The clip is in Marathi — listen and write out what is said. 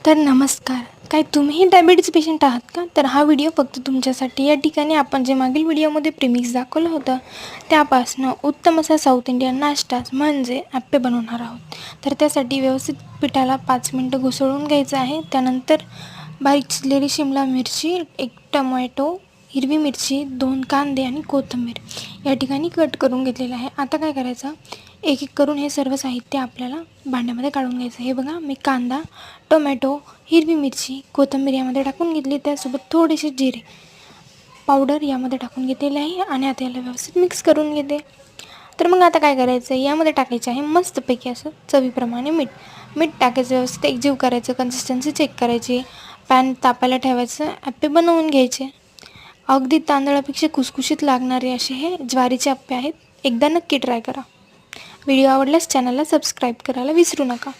तर नमस्कार. काय तुम्हीही डायबिटीज पेशंट आहात का? तर हा व्हिडिओ फक्त तुमच्यासाठी. या ठिकाणी आपण जे मागील व्हिडिओमध्ये प्रीमिक्स दाखवलं होतं त्यापासनं उत्तम असा साऊथ इंडियन नाश्ता म्हणजे आप्पे बनवणार आहोत. तर त्यासाठी व्यवस्थित पिठाला 5 मिनटं घुसळून घ्यायचं आहे. त्यानंतर बारीक चिरलेली शिमला मिरची, 1 टोमॅटो, हिरवी मिरची, 2 कांदे आणि कोथिंबीर या ठिकाणी कट करून घेतलेलं आहे. आता काय करायचं, एक एक करून हे सर्व साहित्य आपल्याला भांड्यामध्ये काढून घ्यायचं. हे बघा, मी कांदा, टोमॅटो, हिरवी मिरची, कोथिंबीर यामध्ये टाकून घेतली. त्यासोबत थोडेसे जिरे पावडर यामध्ये टाकून घेतलेले आहे आणि आता याला व्यवस्थित मिक्स करून घेते. तर मग आता काय करायचं, यामध्ये टाकायचं आहे मस्तपैकी असं चवीप्रमाणे मीठ टाकायचं, व्यवस्थित एकजीव करायचं, कन्सिस्टन्सी चेक करायची, पॅन तापायला ठेवायचं, आप्पे बनवून घ्यायचे. अगदी तांदळापेक्षा खुसखुशीत लागणारे असे हे ज्वारीचे आप्पे आहेत. एकदा नक्की ट्राय करा. व्हिडिओ आवडल्यास चॅनलला सबस्क्राईब करायला विसरू नका.